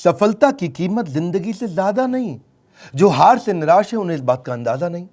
सफलता की कीमत जिंदगी से ज्यादा नहीं। जो हार से निराश है उन्हें इस बात का अंदाजा नहीं।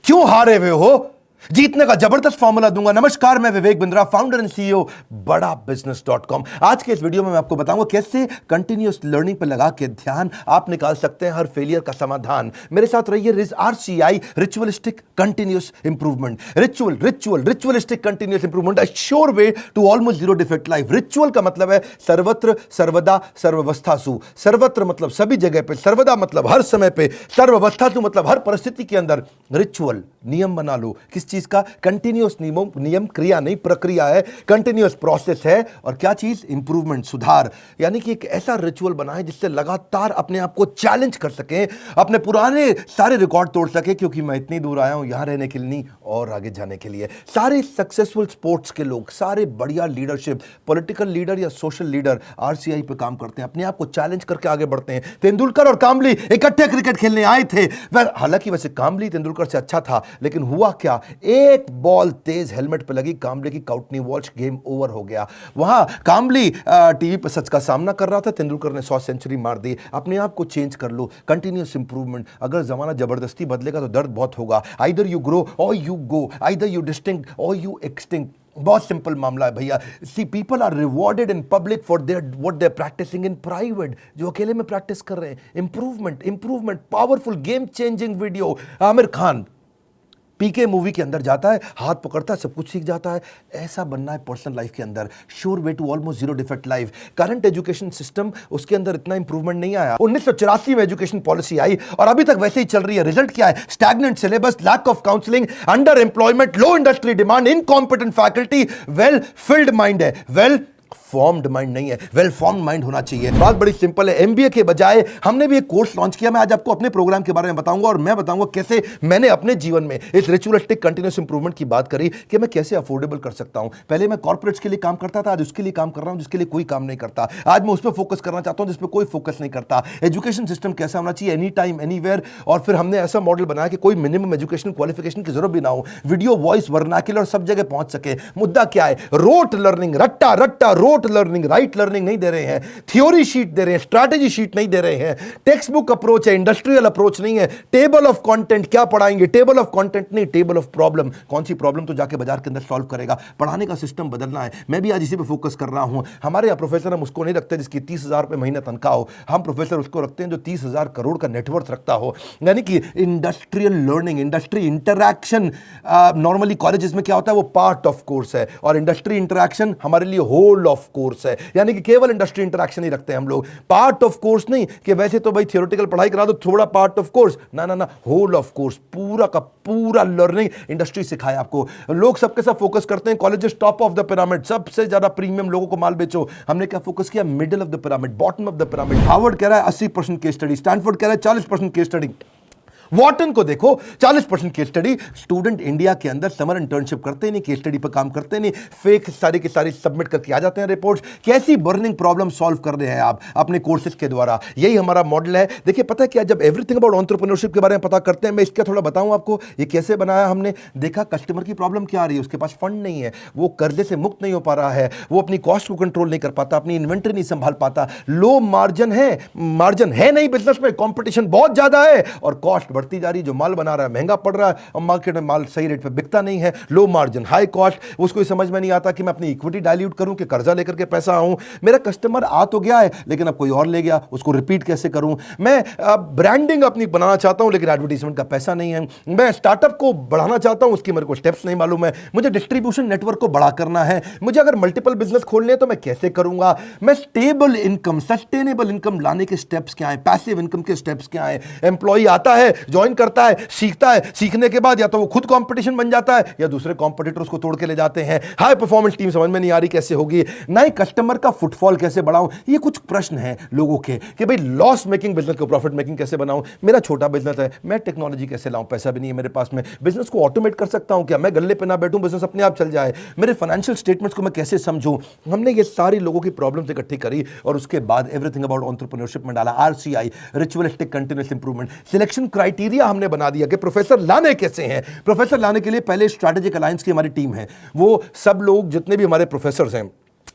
क्यों हारे हुए हो, जीतने का जबरदस्त फॉर्मूला दूंगा। नमस्कार, मैं Vivek Bindra, founder and CEO बड़ा बिजनेस.com। आज के इस वीडियो में मैं आपको बताऊंगा कैसे कंटिन्यूअस लर्निंग पर लगा के ध्यान आप निकाल सकते हैं हर फेलियर का समाधान। मेरे साथ रहिए। RCI, ritualistic continuous improvement. Ritualistic continuous improvement, a sure way to almost zero defect life. Ritual का मतलब है सर्वत्र, सर्वदा, सर्वावस्थासु। सर्वत्र मतलब सभी जगह पे, सर्वदा मतलब हर समय पे, सर्वावस्थासु मतलब हर परिस्थिति के अंदर। रिचुअल नियम बना लो। किस चीज का? कंटिन्यूअस नियम, क्रिया नहीं प्रक्रिया है, कंटिन्यूअस प्रोसेस है। और क्या चीज? इंप्रूवमेंट, सुधार। यानी कि एक ऐसा रिचुअल बनाए जिससे लगातार अपने आप को चैलेंज कर सके, अपने पुराने सारे रिकॉर्ड तोड़ सके। क्योंकि मैं इतनी दूर आया हूं यहां रहने के लिए नहीं, और आगे जाने के लिए। सारे सक्सेसफुल स्पोर्ट्स के लोग, सारे बढ़िया लीडरशिप, पॉलिटिकल लीडर या सोशल लीडर RCI पे काम करते हैं, अपने आप को चैलेंज करके आगे बढ़ते हैं। तेंदुलकर और कामली इकट्ठे क्रिकेट खेलने आए थे। हालांकि वैसे कामली तेंदुलकर से अच्छा था, लेकिन हुआ क्या? एक बॉल तेज हेलमेट पे लगी, कामले की काउटनी वॉच, गेम ओवर हो गया। वहां कामली टीवी पर सच का सामना कर रहा था, तेंदुलकर ने 100 सेंचुरी मार दी। अपने आप को चेंज कर लो, कंटिन्यूअस इंप्रूवमेंट। अगर जमाना जबरदस्ती बदलेगा तो दर्द बहुत होगा। Either you grow or you go, either you distinct or you extinct. बहुत सिंपल मामला है भैया। See people are rewarded in public for their what they are practising in private. जो अकेले में प्रैक्टिस कर रहे हैं, improvement, powerful game changing video. Aamir Khan PK movie के अंदर जाता है, हाथ पकड़ता है, सब कुछ सीख जाता है। ऐसा बनना है पर्सनल लाइफ के अंदर। Sure way to almost zero defect life. Current education system, उसके अंदर इतना इंप्रूवमेंट नहीं आया। 1984 में एजुकेशन पॉलिसी आई और अभी तक वैसे ही चल रही है। रिजल्ट क्या है? Stagnant syllabus, lack of counselling, under employment, low industry demand, incompetent faculty. Well filled mind है, वेल फॉर्म्ड माइंड नहीं है। वेल फॉर्म्ड माइंड होना चाहिए। बात बड़ी सिंपल है। MBA के बजाय हमने भी एक कोर्स लॉन्च किया। मैं आज आपको अपने प्रोग्राम के बारे में बताऊंगा और मैं बताऊंगा कैसे मैंने अपने जीवन में इस रिचुअलिस्टिक कंटिन्यूअस इंप्रूवमेंट की बात करी कि मैं कैसे अफोर्डेबल कर सकता हूं। पहले मैं कॉर्पोरेट्स के लिए काम करता था, आज उसके लिए काम कर रहा हूं जिसके लिए कोई काम नहीं करता। आज मैं उस पर फोकस करना चाहता हूं जिस पर कोई फोकस नहीं करता। एजुकेशन सिस्टम कैसा होना चाहिए? Any time anywhere. और फिर हमने ऐसा मॉडल बनाया कि कोई मिनिमम एजुकेशन क्वालिफिकेशन की जरूरत भी ना हो। वीडियो, वॉइस, वर्नाक्युलर सब जगह पहुंच सके। मुद्दा क्या है? रोट लर्निंग, रट्टा रोट लर्निंग, राइट लर्निंग नहीं दे रहे हैं। थ्योरी शीट दे रहे हैं, स्ट्रैटेजी शीट नहीं दे रहे हैं। टेक्स्ट बुक अप्रोच है, इंडस्ट्रियल अप्रोच नहीं है। टेबल ऑफ कंटेंट क्या पढ़ाएंगे? टेबल ऑफ कंटेंट नहीं, टेबल ऑफ प्रॉब्लम। कौन सी प्रॉब्लम तो जाके बाजार के अंदर सॉल्व करेगा। पढ़ाने का सिस्टम बदलना है। मैं भी आज इसी पे फोकस कर रहा हूं। हमारे यहाँ प्रोफेसर हम उसको नहीं रखते जिसकी 30,000 रुपए महीना तनख्वाह हो। हम प्रोफेसर उसको रखते हैं जो 30,000 करोड़ का नेटवर्थ रखता हो। यानी कि industrial learning, industry interaction. Normally colleges में क्या होता है? वो पार्ट ऑफ कोर्स है, और इंडस्ट्री इंटरैक्शन हमारे लिए होल ऑफ कोर्स है। यानी कि केवल इंडस्ट्री इंटरैक्शन ही रखते हैं हम लोग, पार्ट ऑफ कोर्स नहीं कि वैसे तो भाई थियोरेटिकल पढ़ाई करा दो, थोड़ा पार्ट ऑफ कोर्स। ना, होल ऑफ कोर्स, पूरा का पूरा लर्निंग इंडस्ट्री सिखाए आपको। लोग सबके साथ फोकस करते हैं colleges top of the pyramid, सबसे ज्यादा प्रीमियम लोगों को माल बेचो। हमने क्या फोकस किया? Middle of the pyramid, bottom of the pyramid. Harvard कह रहा है 80% केस स्टडी, स्टैनफोर्ड कह रहा है 40% केस स्टडी। वॉटन को देखो 40% केस स्टडी। स्टूडेंट इंडिया के अंदर समर इंटर्नशिप करते नहीं, केस स्टडी पर काम करते नहीं, फेक सारी की सारी सबमिट करके आ जाते हैं रिपोर्ट्स। कैसी बर्निंग प्रॉब्लम सॉल्व कर रहे हैं आप अपने कोर्सेज के द्वारा? यही हमारा मॉडल है। देखिए पता है क्या, जब एवरीथिंग अबाउट एंटरप्रेन्योरशिप के बारे में पता करते हैं, मैं इसका थोड़ा बताऊं आपको ये कैसे बनाया हमने। देखा कस्टमर की प्रॉब्लम क्या आ रही है, उसके पास फंड नहीं है, वो कर्जे से मुक्त नहीं हो पा रहा है, वो अपनी कॉस्ट को कंट्रोल नहीं कर पाता, अपनी इन्वेंटरी नहीं संभाल पाता, लो मार्जिन है नहीं बिजनेस में, कॉम्पिटिशन बहुत ज्यादा है और कॉस्ट बढ़ती जा रही। जो माल बना रहा है महंगा पड़ रहा है और मार्केट में माल सही रेट पे बिकता नहीं है। Low margin, high cost. उसको समझ में नहीं आता कि मैं अपनी इक्विटी डाइल्यूट करूं कि कर्जा लेकर के पैसा आऊं। मेरा कस्टमर आ तो गया है लेकिन अब कोई और ले गया, उसको रिपीट कैसे करूं। मैं ब्रांडिंग अपनी बनाना चाहता हूं लेकिन एडवर्टाइजमेंट का पैसा नहीं है। मैं स्टार्टअप को बढ़ाना चाहता हूं, उसकी मेरे को स्टेप्स नहीं मालूम है। मुझे डिस्ट्रीब्यूशन नेटवर्क को बड़ा करना है। मुझे अगर मल्टीपल बिजनेस खोलने हैं तो मैं कैसे करूंगा। मैं स्टेबल इनकम, सस्टेनेबल इनकम लाने के स्टेप्स क्या है, पैसिव इनकम के स्टेप्स क्या है। एम्प्लॉय आता है, ज्वाइन करता है, सीखता है, सीखने के बाद या तो वो खुद कंपटीशन बन जाता है या दूसरे कॉम्पिटिटर उसको तोड़ के ले जाते हैं। हाई परफॉर्मेंस टीम समझ में नहीं आ रही कैसे होगी। नए कस्टमर का फुटफॉल कैसे बढ़ाऊं। ये कुछ प्रश्न हैं लोगों के कि भाई लॉस मेकिंग बिजनेस को प्रॉफिट मेकिंग कैसे बनाऊं। मेरा छोटा बिजनेस है, मैं टेक्नोलॉजी कैसे लाऊं, पैसा भी नहीं है मेरे पास में। बिजनेस को ऑटोमेट कर सकता हूं क्या? मैं गल्ले पे ना बैठूं, बिजनेस अपने आप चल जाए। मेरे फाइनेंशियल स्टेटमेंट्स को मैं कैसे समझूं। हमने ये सारी लोगों की प्रॉब्लम्स इकट्ठी करी और उसके बाद एवरीथिंग अबाउट एंटरप्रेन्योरशिप में डाला। RCI, ritualistic continuous improvement. Selection criteria हमने बना दिया कि प्रोफेसर लाने कैसे हैं। प्रोफेसर लाने के लिए पहले स्ट्रैटेजिक अलायंस की हमारी टीम है। वो सब लोग जितने भी हमारे प्रोफेसर हैं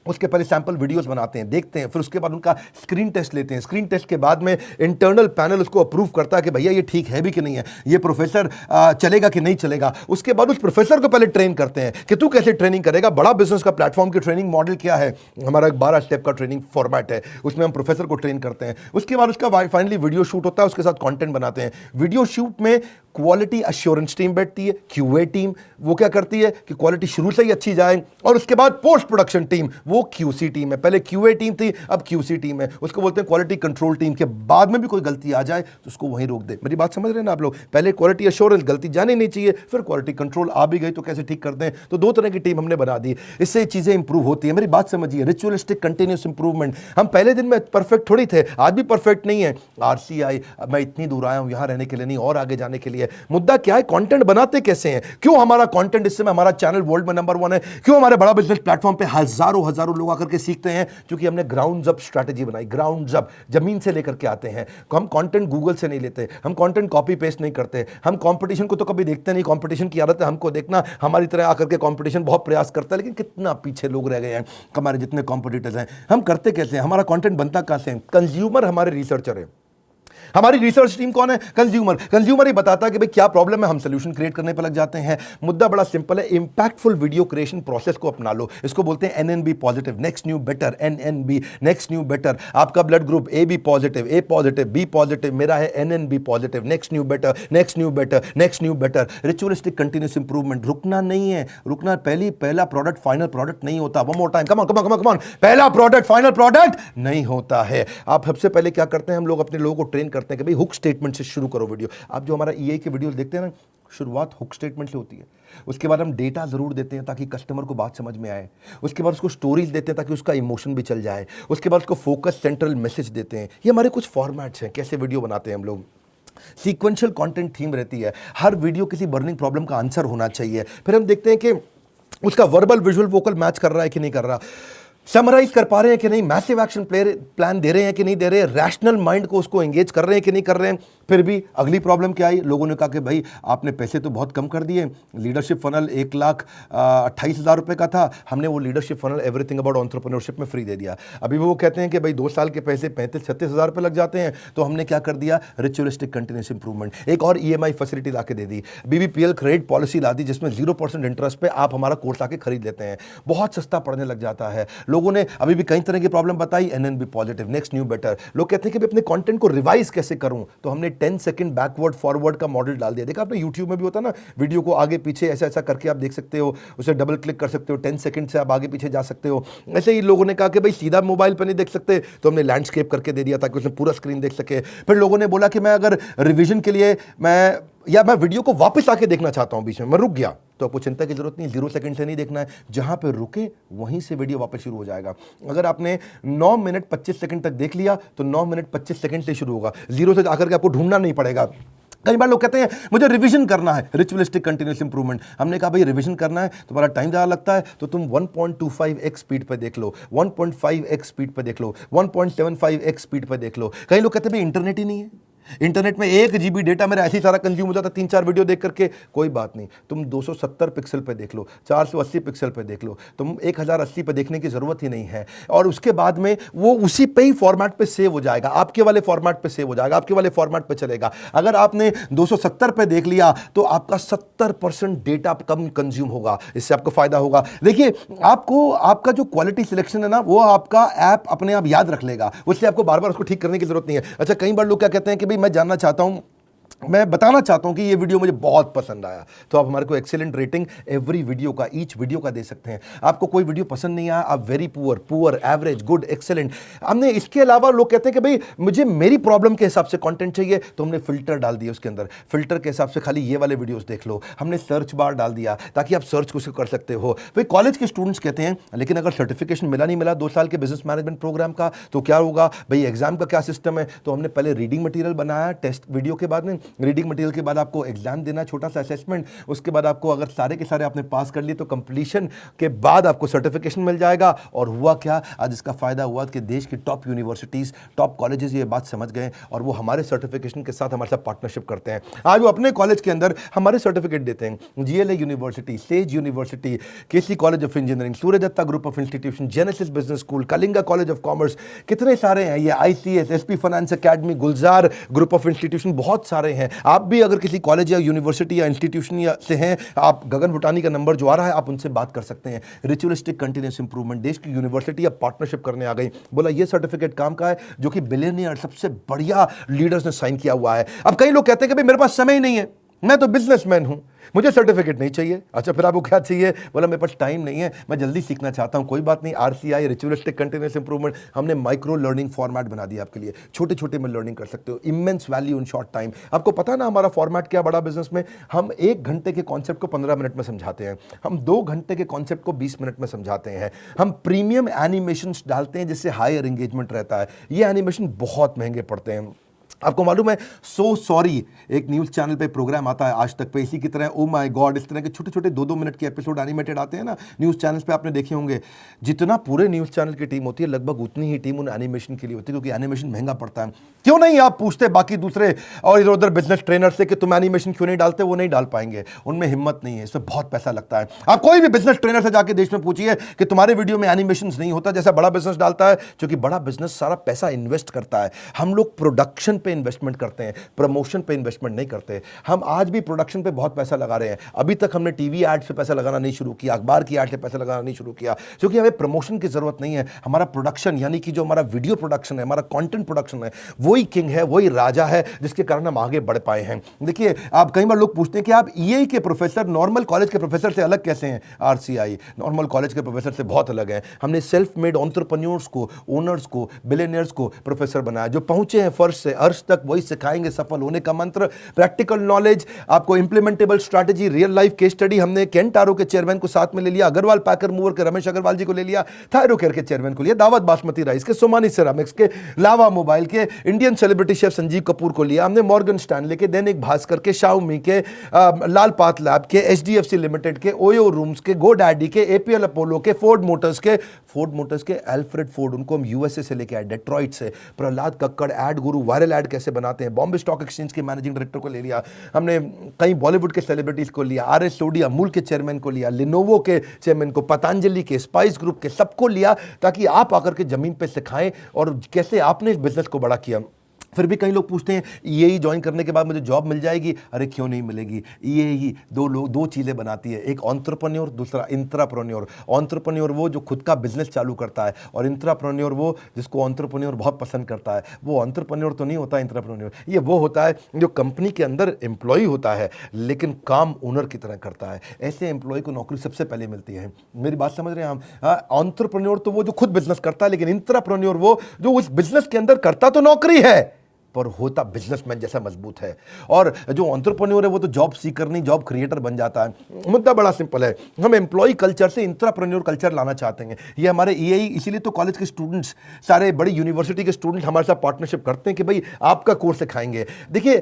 उसके पहले सैंपल वीडियोस बनाते हैं, देखते हैं, फिर उसके बाद उनका स्क्रीन टेस्ट लेते हैं। स्क्रीन टेस्ट के बाद में इंटरनल पैनल उसको अप्रूव करता है कि भैया ये ठीक है भी कि नहीं है, ये प्रोफेसर चलेगा कि नहीं चलेगा। उसके बाद उस प्रोफेसर को पहले ट्रेन करते हैं कि तू कैसे ट्रेनिंग करेगा। बड़ा बिजनेस का प्लेटफॉर्म की ट्रेनिंग मॉडल क्या है, हमारा एक 12 स्टेप का ट्रेनिंग फॉर्मेट है, उसमें हम प्रोफेसर को ट्रेन करते हैं। उसके बाद उसका फाइनली वीडियो शूट होता है, उसके साथ कॉन्टेंट बनाते हैं। वीडियो शूट में क्वालिटी अश्योरेंस टीम बैठती है, क्यूए टीम, वो क्या करती है कि क्वालिटी शुरू से ही अच्छी जाए, और उसके बाद पोस्ट प्रोडक्शन टीम, वो क्यूसी टीम है। पहले क्यूए टीम थी, अब क्यूसी टीम है, उसको बोलते हैं क्वालिटी कंट्रोल टीम। के बाद में भी कोई गलती आ जाए तो उसको वहीं रोक दे। मेरी बात समझ रहे हैं ना आप लोग? पहले क्वालिटी अश्योरेंस, गलती जानी नहीं चाहिए, फिर क्वालिटी कंट्रोल, आ भी गई तो कैसे ठीक करते हैं। तो दो तरह की टीम हमने बना दी, इससे चीजें इंप्रूव होती है। मेरी बात समझिए, रिचुअलिस्टिक कंटिन्यूस इंप्रूवमेंट। हम पहले दिन में परफेक्ट थोड़ी थे, आज भी परफेक्ट नहीं है। आरसीआई, मैं इतनी दूर आया हूं यहां रहने के लिए नहीं, और आगे जाने के लिए। मुद्दा क्या है, कंटेंट बनाते कैसे हैं? क्यों हमारा कंटेंट, इस समय हमारा चैनल वर्ल्ड में नंबर 1 है? क्यों हमारे बड़ा बिजनेस प्लेटफॉर्म पे हजारों लोग आकर के सीखते हैं? क्योंकि हमने ग्राउंड अप स्ट्रैटेजी बनाई। ग्राउंड अप, जमीन से लेकर के आते हैं। हम कंटेंट गूगल से नहीं लेते, हम कंटेंट कॉपी पेस्ट नहीं करते, हम कंपटीशन को तो कभी देखते नहीं। कंपटीशन की आदत है हमको देखना, हमारी तरह आकर के कंपटीशन बहुत प्रयास करता है, लेकिन कितना पीछे लोग रह गए हैं हमारे जितने कॉम्पिटिटर्स हैं। हम करते कैसे हैं, हमारा कंटेंट बनता कहां से है? कंज्यूमर हमारे रिसर्चर है। हमारी रिसर्च टीम कौन है? कंज्यूमर ही बताता है कि भाई क्या प्रॉब्लम है, हम सोल्यूशन क्रिएट करने पर लग जाते हैं। मुद्दा बड़ा सिंपल है, इंपैक्टफुल वीडियो क्रिएशन प्रोसेस को अपना लो। इसको बोलते हैं NNB positive, next new better. NNB, next new better. आपका blood group A B positive, A positive, B positive, मेरा है NNB positive. Next new better, next new better, next new better. Ritualistic continuous improvement, रुकना नहीं है। रुकना, पहला product final product नहीं होता। One more time, come on come on come on, पहला प्रोडक्ट फाइनल प्रोडक्ट नहीं होता है। आप सबसे पहले क्या करते हैं, हम लोग अपने लोगों को ट्रेन करते हैं कि भाई हुक स्टेटमेंट से शुरू करो वीडियो। आप जो हमारा ईआई के वीडियोस देखते हैं ना, शुरुआत हुक स्टेटमेंट से होती है। उसके बाद हम डेटा जरूर देते हैं ताकि कस्टमर को बात समझ में आए। उसके बाद उसको स्टोरीज देते हैं ताकि उसका इमोशन भी चल जाए। उसके बाद उसको फोकस सेंट्रल मैसेज देते हैं। ये हमारे कुछ फॉर्मेट्स हैं कैसे वीडियो बनाते हैं हम लोग। सीक्वेंशियल कंटेंट थीम रहती है, हर वीडियो किसी बर्निंग प्रॉब्लम का आंसर होना चाहिए। फिर हम देखते हैं कि उसका वर्बल विजुअल वोकल मैच कर रहा है कि नहीं कर रहा, समराइज कर पा रहे हैं कि नहीं, मैसिव एक्शन प्लान दे रहे हैं कि नहीं दे रहे हैं, रैशनल माइंड को उसको एंगेज कर रहे हैं कि नहीं कर रहे हैं। फिर भी अगली प्रॉब्लम क्या आई, लोगों ने कहा कि भाई आपने पैसे तो बहुत कम कर दिए, लीडरशिप फनल 1,28,000 रुपये का था, हमने वो leadership funnel everything about entrepreneurship में फ्री दे दिया। अभी वो कहते हैं कि भाई 2 साल के पैसे 35-36 हज़ार रुपये लग जाते हैं, तो हमने क्या कर दिया, रिचुअलिस्टिक कंटिन्यूस इंप्रूवमेंट। एक और ईएमआई फैसिलिटी ला के दे दी, बीबीपीएल क्रेडिट पॉलिसी ला दी, जिसमें 0% इंटरेस्ट पे आप हमारा कोर्स आके खरीद लेते हैं। बहुत सस्ता पड़ने लग जाता है। लोगों ने अभी भी कई तरह की प्रॉब्लम बताई, NNB positive, next new better. लोग कहते हैं कि अपने कंटेंट को रिवाइज कैसे करूं, तो हमने 10 सेकंड बैकवर्ड फॉरवर्ड का मॉडल डाल दिया। देखा आपने, यूट्यूब में भी होता है ना, वीडियो को आगे पीछे ऐसा ऐसा करके आप देख सकते हो, उसे डबल क्लिक कर सकते हो, 10 सेकंड से आप आगे पीछे जा सकते हो। ऐसे ही लोगों ने कहा कि भाई सीधा मोबाइल पर नहीं देख सकते, तो हमने लैंडस्केप करके दे दिया ताकि उसने पूरा स्क्रीन देख सके। फिर लोगों ने बोला कि मैं अगर रिविजन के लिए मैं वीडियो को वापस आके देखना चाहता हूं, बीच में मैं रुक गया, तो आपको चिंता की जरूरत नहीं, 0 सेकंड से नहीं देखना है, जहां पे रुके वहीं से वीडियो वापस शुरू हो जाएगा। अगर आपने 9 मिनट 25 सेकंड तक देख लिया तो 9 मिनट 25 सेकंड से शुरू होगा, 0 से आकर के आपको ढूंढना नहीं पड़ेगा। कई बार लोग कहते हैं मुझे रिवीजन करना है, रिचुअलिस्टिक कंटिन्यूस इंप्रूवमेंट। हमने कहा भाई रिवीजन करना है, तुम्हारा टाइम ज़्यादा लगता है, तो तुम 1.25x स्पीड पे देख लो, 1.5x स्पीड पे देख लो, 1.75x स्पीड पे देख लो। कई लोग कहते हैं भाई इंटरनेट ही नहीं है, इंटरनेट में 1 GB डेटा मेरा ऐसे ही सारा कंज्यूम हो जाता है 3-4 वीडियो देख करके। कोई बात नहीं, तुम 270 पिक्सल पे देख लो, 480 पिक्सल पे देख लो, तुम 1080 पे देखने की जरूरत ही नहीं है। और उसके बाद में वो उसी पे ही फॉर्मेट पे सेव हो जाएगा, आपके वाले फॉर्मेट पे सेव हो जाएगा, आपके वाले फॉर्मेट पे चलेगा। अगर आपने 270 पे देख लिया तो आपका 70% डेटा कम कंज्यूम होगा, इससे आपको फायदा होगा। देखिए, आपको आपका जो क्वालिटी सिलेक्शन है ना, वो आपका ऐप अपने आप याद रख लेगा, उससे आपको बार बार उसको ठीक करने की जरूरत नहीं है। अच्छा, कई बार लोग क्या कहते हैं कि मैं जानना चाहता हूं, मैं बताना चाहता हूं कि ये वीडियो मुझे बहुत पसंद आया, तो आप हमारे को एक्सीलेंट रेटिंग एवरी वीडियो का, ईच वीडियो का दे सकते हैं। आपको कोई वीडियो पसंद नहीं आया, आप very poor, poor, average, good, excellent. हमने इसके अलावा लोग कहते हैं कि भाई मुझे मेरी प्रॉब्लम के हिसाब से कंटेंट चाहिए, तो हमने फिल्टर डाल दिया उसके अंदर, फिल्टर के हिसाब से खाली ये वाले वीडियोस देख लो। हमने सर्च बार डाल दिया ताकि आप सर्च को कर सकते हो। भाई कॉलेज के स्टूडेंट्स कहते हैं लेकिन अगर सर्टिफिकेशन मिला नहीं मिला 2 साल के बिजनेस मैनेजमेंट प्रोग्राम का, तो क्या होगा भाई, एग्जाम का क्या सिस्टम है? तो हमने पहले रीडिंग मटेरियल बनाया टेस्ट वीडियो के बाद में, हैं। रीडिंग मटेरियल के बाद आपको एग्जाम देना, छोटा सा असेसमेंट, उसके बाद आपको अगर सारे के सारे आपने पास कर लिए तो कंप्लीशन के बाद आपको सर्टिफिकेशन मिल जाएगा। और हुआ क्या, आज इसका फायदा हुआ कि देश की टॉप यूनिवर्सिटीज, टॉप कॉलेजेस ये बात समझ गए और वो हमारे सर्टिफिकेशन के साथ हमारे साथ पार्टनरशिप करते हैं। आज वो अपने कॉलेज के अंदर हमारे सर्टिफिकेट देते हैं। GLA university, Sage university, KC college of engineering, Surya Datta group of institution, Genesis business school, Kalinga college of commerce, कितने सारे हैं ये, ICS, SP finance academy, Gulzar group of institution, बहुत सारे हैं। आप भी अगर किसी कॉलेज या यूनिवर्सिटी या इंस्टीट्यूशन या से हैं, आप गगन भुटानी का नंबर जो आ रहा है आप उनसे बात कर सकते हैं। रिचुअलिस्टिक कंटिन्यूस इंप्रूवमेंट, देश की यूनिवर्सिटी अब पार्टनरशिप करने आ गई। बोला ये सर्टिफिकेट काम का है जो कि बिलियनियर सबसे बढ़िया लीडर्स ने साइन किया हुआ है। अब कई लोग कहते हैं कि भाई मेरे पास समय ही नहीं है, मैं तो बिजनेसमैन हूं, मुझे सर्टिफिकेट नहीं चाहिए। अच्छा फिर आपको क्या चाहिए? बोला मेरे पास टाइम नहीं है, मैं जल्दी सीखना चाहता हूं। कोई बात नहीं, आरसीआई, रिचुअलिस्टिक कंटिन्यूस इंप्रूवमेंट, हमने माइक्रो लर्निंग फॉर्मेट बना दिया आपके लिए। छोटे छोटे में लर्निंग कर सकते हो, immense value in short time. आपको पता है ना हमारा फॉर्मेट क्या बड़ा बिजनेस में? हम 1 घंटे के कॉन्सेप्ट को 15 मिनट में समझाते हैं, हम 2 घंटे के कॉन्सेप्ट को 20 मिनट में समझाते हैं, हम प्रीमियम एनिमेशन डालते हैं जिससे हायर एंगेजमेंट रहता है। ये एनिमेशन बहुत महंगे पड़ते हैं। आपको मालूम है सो सॉरी एक न्यूज़ चैनल पे प्रोग्राम आता है आज तक पे, इसी की तरह ओ माय गॉड, इस तरह के छोटे छोटे 2-2 मिनट के एपिसोड एनिमेटेड आते हैं ना न्यूज़ चैनल्स पे, आपने देखे होंगे। जितना पूरे न्यूज़ चैनल की टीम होती है लगभग उतनी ही टीम उन एनिमेशन के लिए होती है, क्योंकि एनिमेशन महंगा पड़ता है। क्यों नहीं आप पूछते बाकी दूसरे और इधर उधर बिजनेस ट्रेनर से कि तुम एनिमेशन क्यों नहीं डालते? वो नहीं डाल पाएंगे, उनमें हिम्मत नहीं है, इसमें बहुत पैसा लगता है। आप कोई भी बिजनेस ट्रेनर से जाके देश में पूछिए कि तुम्हारे वीडियो में एनिमेशन नहीं होता जैसा बड़ा बिजनेस डालता है, क्योंकि बड़ा बिजनेस सारा पैसा इन्वेस्ट करता है। हम लोग प्रोडक्शन पे इन्वेस्टमेंट करते हैं, प्रमोशन पे इन्वेस्टमेंट नहीं करते। हम आज भी प्रोडक्शन पे बहुत पैसा लगा रहे हैं। अभी तक हमने टीवी एड्स पे पैसा लगाना नहीं शुरू किया, अखबार की एड पे पैसा लगाना नहीं शुरू किया, क्योंकि हमें प्रमोशन की जरूरत नहीं है। हमारा प्रोडक्शन यानी कि जो हमारा वीडियो प्रोडक्शन है, हमारा कंटेंट प्रोडक्शन है, वही किंग है, वही राजा है, जिसके कारण हम आगे बढ़ पाए हैं। देखिए आप कई बार लोग पूछते हैं कि आप ईए के प्रोफेसर नॉर्मल कॉलेज के प्रोफेसर से अलग कैसे हैं? आरसीआई नॉर्मल कॉलेज के प्रोफेसर से बहुत अलग है। हमने सेल्फ मेड एंटरप्रेन्योर्स को, ओनर्स को, बिलियनियर्स को प्रोफेसर बनाया, जो पहुंचे हैं फर्श से अर्श तक, वही सिखाएंगे सफल होने का मंत्र, प्रैक्टिकल नॉलेज, आपको implementable strategy, real life case study. हमने केंटारो के चेयरमैन को साथ में ले लिया, अग्रवाल पैकर मूवर के रमेश अग्रवाल जी को ले लिया, थायरोकेयर के चेयरमैन को लिया, दावत बासमती राइस के, सोमानी सिरामिक्स के, लावा मोबाइल के, Indian celebrity chef Sanjeev Kapoor को लिया हमने, मॉर्गन स्टैनले के, दैनिक भास्कर के, शाओमी के, लाल पात लैब के, एचडीएफसी लिमिटेड के, ओयो रूम्स के, गो डैडी के, एपीएल अपोलो के, फोर्ड मोटर्स के, एल्फ्रेड फोर्ड, उनको हम यूएसए से लेके आए, डेट्रॉइट से। प्रहलाद कक्कड़, एड गुरु, वायरल एड कैसे बनाते हैं, बॉम्बे स्टॉक एक्सचेंज के मैनेजिंग डायरेक्टर को ले लिया हमने, कई बॉलीवुड के सेलिब्रिटीज को लिया, आरएस सोडी अमूल के चेयरमैन को लिया, लिनोवो के चेयरमैन को, पतंजलि के, स्पाइस ग्रुप के, सबको लिया ताकि आप आकर के जमीन पे सिखाएं और कैसे आपने इस बिजनेस को बड़ा किया। फिर भी कई लोग पूछते हैं ईएई ज्वाइन करने के बाद मुझे जॉब मिल जाएगी? अरे क्यों नहीं मिलेगी। ईएई दो चीज़ें बनाती है, एक एंटरप्रेन्योर, दूसरा इंट्राप्रेन्योर। एंटरप्रेन्योर वो जो खुद का बिजनेस चालू करता है, और इंट्राप्रेन्योर वो जिसको एंटरप्रेन्योर बहुत पसंद करता है। वो एंटरप्रेन्योर तो नहीं होता इंट्राप्रेन्योर, ये वो होता है जो कंपनी के अंदर एम्प्लॉय होता है लेकिन काम ओनर की तरह करता है। ऐसे एम्प्लॉय को नौकरी सबसे पहले मिलती है। मेरी बात समझ रहे हैं हम? एंटरप्रेन्योर तो वो जो खुद बिजनेस करता है, लेकिन इंट्राप्रेन्योर वो जो उस बिजनेस के अंदर करता तो नौकरी है पर होता बिजनेसमैन जैसा मजबूत है। और जो एंटरप्रेन्योर है वो तो जॉब सीकर नहीं, जॉब क्रिएटर बन जाता है। मुद्दा बड़ा सिंपल है, हम एम्प्लॉय कल्चर से इंट्राप्रेन्योर कल्चर लाना चाहते हैं। ये हमारे ईएई, इसीलिए तो कॉलेज के स्टूडेंट्स, सारे बड़ी यूनिवर्सिटी के स्टूडेंट हमारे साथ पार्टनरशिप करते हैं कि भाई आपका कोर्स सिखाएंगे। देखिए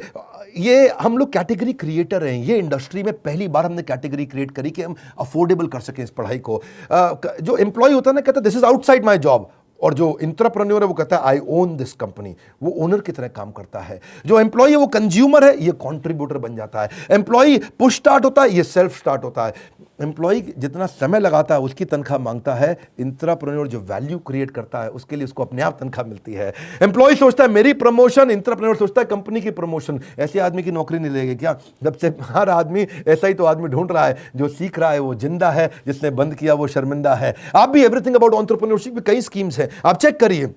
ये हम लोग कैटेगरी क्रिएटर हैं, ये इंडस्ट्री में पहली बार हमने कैटेगरी क्रिएट करी कि हम अफोर्डेबल कर सकें इस पढ़ाई को। जो एम्प्लॉय होता है ना, कहता है this is outside my job, और जो इंट्राप्रेन्योर है वो कहता है आई ओन दिस कंपनी, वो ओनर की तरह काम करता है। जो एम्प्लॉय है वो कंज्यूमर है, ये कंट्रीब्यूटर बन जाता है। एम्प्लॉय पुश स्टार्ट होता है, ये सेल्फ स्टार्ट होता है। एम्प्लॉय जितना समय लगाता है उसकी तनख्वाह मांगता है, इंट्राप्रेन्योर जो वैल्यू क्रिएट करता है उसके लिए उसको अपने आप तनख्वाह मिलती है। एम्प्लॉय सोचता है मेरी प्रमोशन, इंट्राप्रेन्योर सोचता है कंपनी की प्रमोशन। ऐसे आदमी की नौकरी नहीं लगेगी क्या? जब से हर आदमी ऐसा ही तो आदमी ढूंढ रहा है, जो सीख रहा है वो जिंदा है, जिसने बंद किया वो शर्मिंदा है। आप भी एवरीथिंग अबाउट एंटरप्रेन्योरशिप में कई स्कीम्स हैं, आप चेक करिए।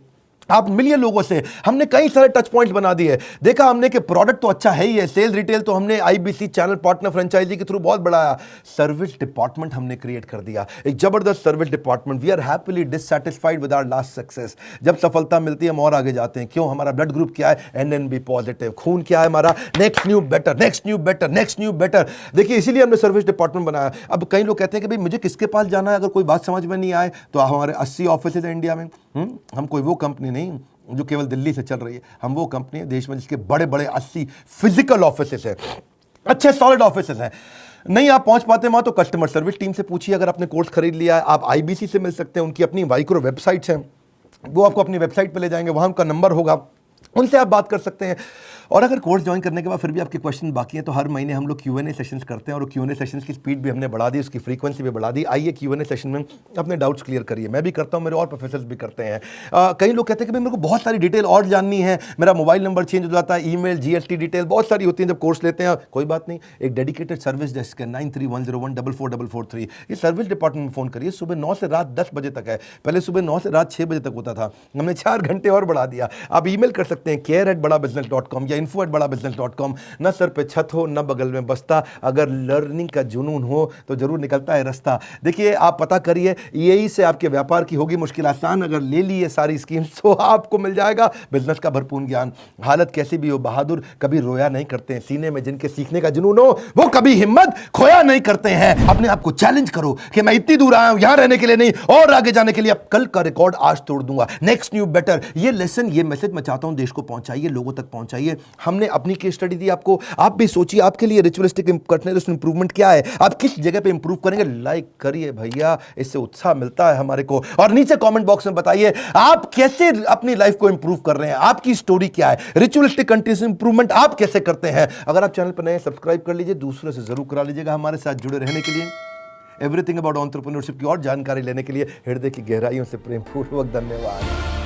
आप मिलिए लोगों से, हमने कई सारे टच पॉइंट्स बना दिए। देखा हमने कि प्रोडक्ट तो अच्छा है ही है, सेल रिटेल तो हमने आईबीसी चैनल पार्टनर फ्रेंचाइजी के थ्रू बहुत बढ़ाया। सर्विस डिपार्टमेंट हमने क्रिएट कर दिया, एक जबरदस्त service department. We are happily dissatisfied with our last success. जब सफलता मिलती है हम और आगे जाते हैं। क्यों? हमारा ब्लड ग्रुप क्या है? NNB positive. खून क्या है हमारा? Next new better, next new better, next new better. देखिए इसीलिए हमने सर्विस डिपार्टमेंट बनाया। अब कई लोग कहते हैं कि भाई मुझे किसके पास जाना है, अगर कोई बात समझ में नहीं आए तो हमारे 80 ऑफिस है इंडिया में। हम कोई वो कंपनी नहीं नहीं जो केवल दिल्ली से चल रही है। हम वो कंपनी है देश में जिसके बड़े बड़े 80 फिजिकल ऑफिसेस हैं, अच्छे सॉलिड ऑफिसेस हैं। नहीं आप पहुंच पाते वहां तो कस्टमर सर्विस टीम से पूछिए। अगर आपने कोर्स खरीद लिया है, आप आईबीसी से मिल सकते हैं, उनकी अपनी माइक्रो वेबसाइट्स हैं, वो आपको अपनी वेबसाइट पे ले जाएंगे, वहां उनका नंबर होगा, उनसे आप बात कर सकते हैं। और अगर कोर्स ज्वाइन करने के बाद फिर भी आपके क्वेश्चन बाकी हैं तो हर महीने हम लोग Q&A सेशंस करते हैं, और Q&A सेशंस की स्पीड भी हमने बढ़ा दी, उसकी फ्रीक्वेंसी भी बढ़ा दी। आइए Q&A सेशन में अपने डाउट्स क्लियर करिए। मैं भी करता हूं, मेरे और प्रोफेसर्स भी करते हैं। कई लोग कहते हैं कि भाई मेरे को बहुत सारी डिटेल और जाननी है, मेरा मोबाइल नंबर चेंज हो जाता है, ईमेल, GST डिटेल बहुत सारी होती है जब कोर्स लेते हैं। कोई बात नहीं, एक डेडिकेटेड सर्विस डेस्क है 9310144443, ये सर्विस डिपार्टमेंट में फ़ोन करिए। सुबह 9 से रात 10 बजे तक है, पहले सुबह 9 से रात 6 बजे तक होता था, हमने 4 घंटे और बढ़ा दिया। आप ईमेल कर सकते हैं care@badabusiness.com या info@badabusiness.com। न सर पे छत हो न बगल में बस्ता, अगर लर्निंग का जुनून हो तो जरूर निकलता है रास्ता। देखिए आप पता करिए, यही से आपके व्यापार की होगी मुश्किल आसान। अगर ले ली ये सारी स्कीम्स तो आपको मिल जाएगा बिजनेस का भरपूर ज्ञान। हालत कैसी भी हो, बहादुर कभी रोया नहीं करते हैं, सीने में जिनके सीखने का जुनून हो वो कभी हिम्मत खोया नहीं करते हैं। अपने आप को चैलेंज करो कि मैं इतनी दूर आया हूं यहां रहने के लिए नहीं, और आगे जाने के लिए। अब कल का रिकॉर्ड आज तोड़ दूंगा, नेक्स्ट न्यू बेटर। ये लेसन, ये मैसेज मैं चाहता हूं देश को पहुंचाइए, लोगों तक पहुंचाइए। हमने अपनी केस स्टडी दी आपको, आप भी सोचिए आपके लिए रिचुअलिस्टिक कंटिन्यूअस इंप्रूवमेंट क्या है, आप किस जगह पे इंप्रूव करेंगे। लाइक करिए भैया, इससे उत्साह मिलता है हमारे को। और नीचे कमेंट बॉक्स में बताइए आप कैसे अपनी लाइफ को इंप्रूव कर रहे हैं, आपकी स्टोरी क्या है, रिचुअलिस्टिक कंटिन्यूअस इंप्रूवमेंट आप कैसे करते हैं। अगर आप चैनल पर नए, सब्सक्राइब कर लीजिए, दूसरों से जरूर करा लीजिएगा। हमारे साथ जुड़े रहने के लिए, एवरीथिंग अबाउट एंटरप्रेन्योरशिप की और जानकारी लेने के लिए हृदय की गहराइयों से प्रेमपूर्वक धन्यवाद।